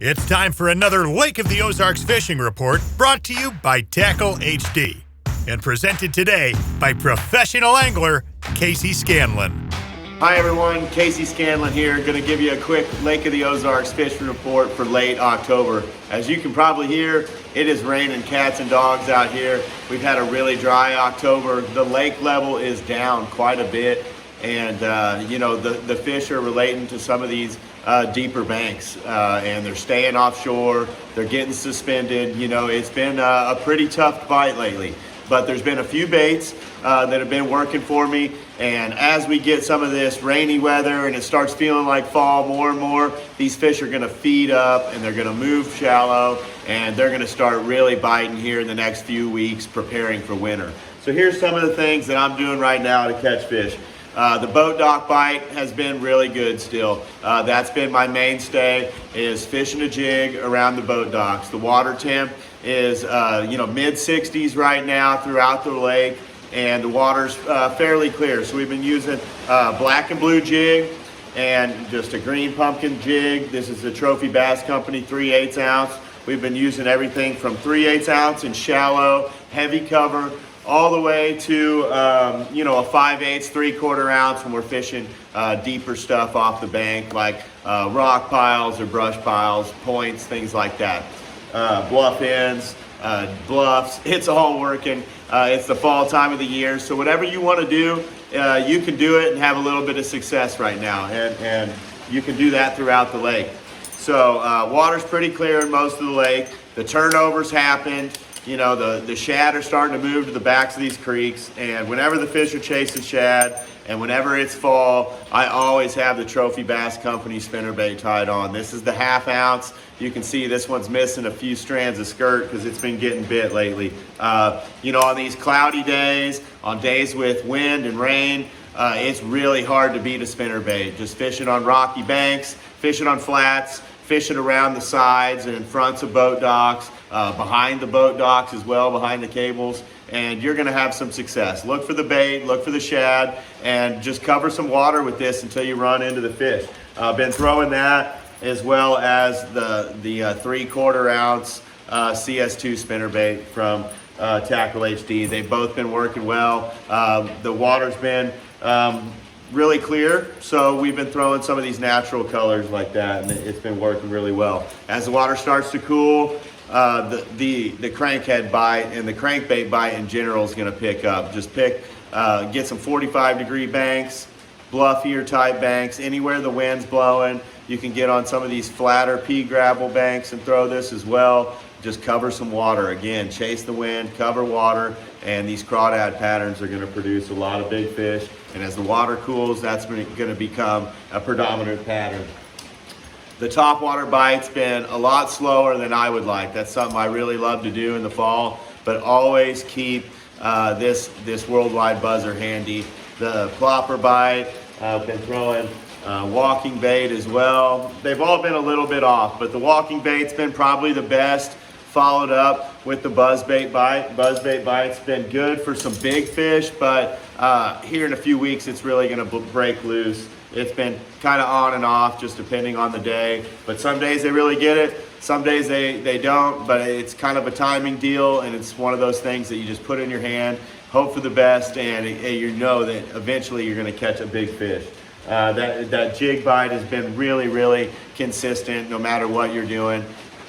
It's time for another Lake of the Ozarks fishing report brought to you by Tackle HD and presented today by professional angler Casey Scanlon. Hi everyone, Casey Scanlon here, going to give you a quick Lake of the Ozarks fishing report for late October. As you can probably hear, it is raining cats and dogs out here. We've had a really dry October. The lake level is down quite a bit, and the fish are relating to some of these deeper banks, and they're staying offshore, they're getting suspended. It's been a pretty tough bite lately, but there's been a few baits that have been working for me, and as we get some of this rainy weather and it starts feeling like fall more and more, these fish are going to feed up and they're going to move shallow, and they're going to start really biting here in the next few weeks, preparing for winter. So here's some of the things that I'm doing right now to catch fish. The boat dock bite has been really good still. That's been my mainstay, is fishing a jig around the boat docks. The water temp is mid 60s right now throughout the lake, and the water's fairly clear. So we've been using black and blue jig and just a green pumpkin jig. This is the Trophy Bass Company 3/8 ounce. We've been using everything from 3/8 ounce in shallow, heavy cover, all the way to a 5/8, 3/4 ounce when we're fishing deeper stuff off the bank, like rock piles or brush piles, points, things like that. Bluff ends, bluffs, it's all working. It's the fall time of the year, so whatever you want to do, you can do it and have a little bit of success right now, and you can do that throughout the lake. So water's pretty clear in most of the lake. The turnovers happened. The shad are starting to move to the backs of these creeks, and whenever the fish are chasing shad and whenever it's fall, I always have the Trophy Bass Company spinnerbait tied on. This is the 1/2 ounce. You can see this one's missing a few strands of skirt because it's been getting bit lately. On these cloudy days, on days with wind and rain, it's really hard to beat a spinnerbait. Just fishing on rocky banks, fishing on flats, fishing around the sides and in fronts of boat docks, behind the boat docks as well, behind the cables, and you're going to have some success. Look for the bait, look for the shad, and just cover some water with this until you run into the fish. Been throwing that as well as the 3/4 ounce CS2 spinnerbait from Tackle HD. They've both been working well. The water's been really clear, so we've been throwing some of these natural colors like that, and it's been working really well. As the water starts to cool, the crankhead bite and the crankbait bite in general is going to pick up. Just get some 45-degree banks, bluffier type banks, anywhere the wind's blowing. You can get on some of these flatter pea gravel banks and throw this as well. Just cover some water. Again, chase the wind, cover water, and these crawdad patterns are going to produce a lot of big fish. And as the water cools, that's going to become a predominant pattern. The topwater bite's been a lot slower than I would like. That's something I really love to do in the fall, but always keep this worldwide buzzer handy. The plopper bite, I've been throwing walking bait as well. They've all been a little bit off, but the walking bait's been probably the best, followed up with the buzzbait bite. Buzzbait bite's been good for some big fish, but here in a few weeks it's really going to break loose. It's been kind of on and off, just depending on the day, but some days they really get it, some days they don't, but it's kind of a timing deal, and it's one of those things that you just put in your hand, hope for the best, and you know that eventually you're going to catch a big fish. That jig bite has been really, really consistent no matter what you're doing.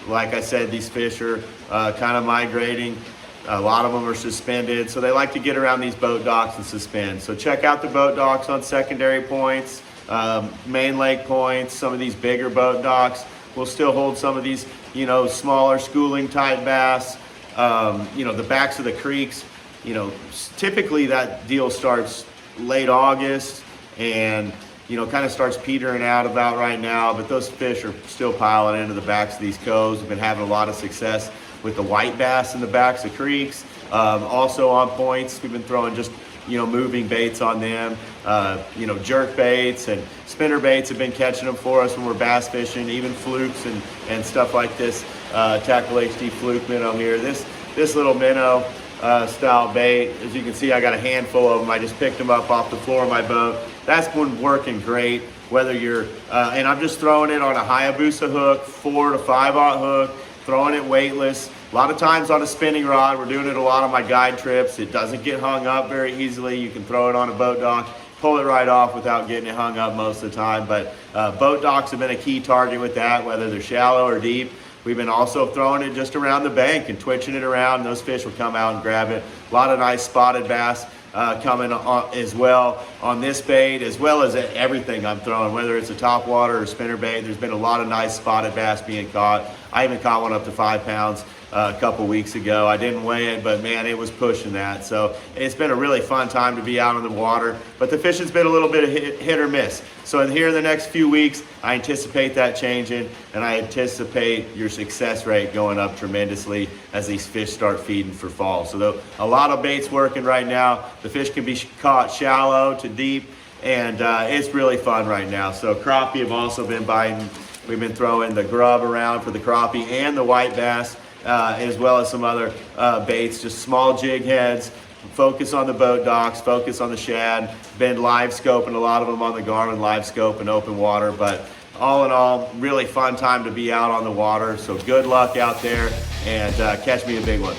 Like I said, these fish are kind of migrating. A lot of them are suspended, so they like to get around these boat docks and suspend. So check out the boat docks on secondary points, main lake points. Some of these bigger boat docks will still hold some of these, smaller schooling type bass. The backs of the creeks, typically that deal starts late August and kind of starts petering out about right now, but those fish are still piling into the backs of these coves. We've been having a lot of success with the white bass in the backs of creeks. Also on points, we've been throwing just, moving baits on them. Jerk baits and spinner baits have been catching them for us when we're bass fishing, even flukes and stuff like this. Tackle HD fluke minnow here. This little minnow style bait, as you can see, I got a handful of them. I just picked them up off the floor of my boat. That's been working great. whether you're, and I'm just throwing it on a Hayabusa hook, 4 to 5/0 hook, throwing it weightless. A lot of times on a spinning rod. We're doing it a lot on my guide trips. It doesn't get hung up very easily. You can throw it on a boat dock, pull it right off without getting it hung up most of the time. But boat docks have been a key target with that, whether they're shallow or deep. We've been also throwing it just around the bank and twitching it around. Those fish will come out and grab it. A lot of nice spotted bass coming on as well on this bait, as well as everything I'm throwing, whether it's a topwater or spinner bait. There's been a lot of nice spotted bass being caught. I even caught one up to 5 pounds a couple weeks ago. I didn't weigh it, but man, it was pushing that. So it's been a really fun time to be out on the water, but the fishing's been a little bit of hit or miss. So here in the next few weeks, I anticipate that changing, and I anticipate your success rate going up tremendously as these fish start feeding for fall. So a lot of baits working right now. The fish can be caught shallow to deep, and it's really fun right now. So crappie have also been biting. We've been throwing the grub around for the crappie and the white bass, as well as some other baits, just small jig heads. Focus on the boat docks, focus on the shad. Been live scoping a lot of them on the Garmin live scope and open water, but all in all, really fun time to be out on the water. So good luck out there, and catch me a big one.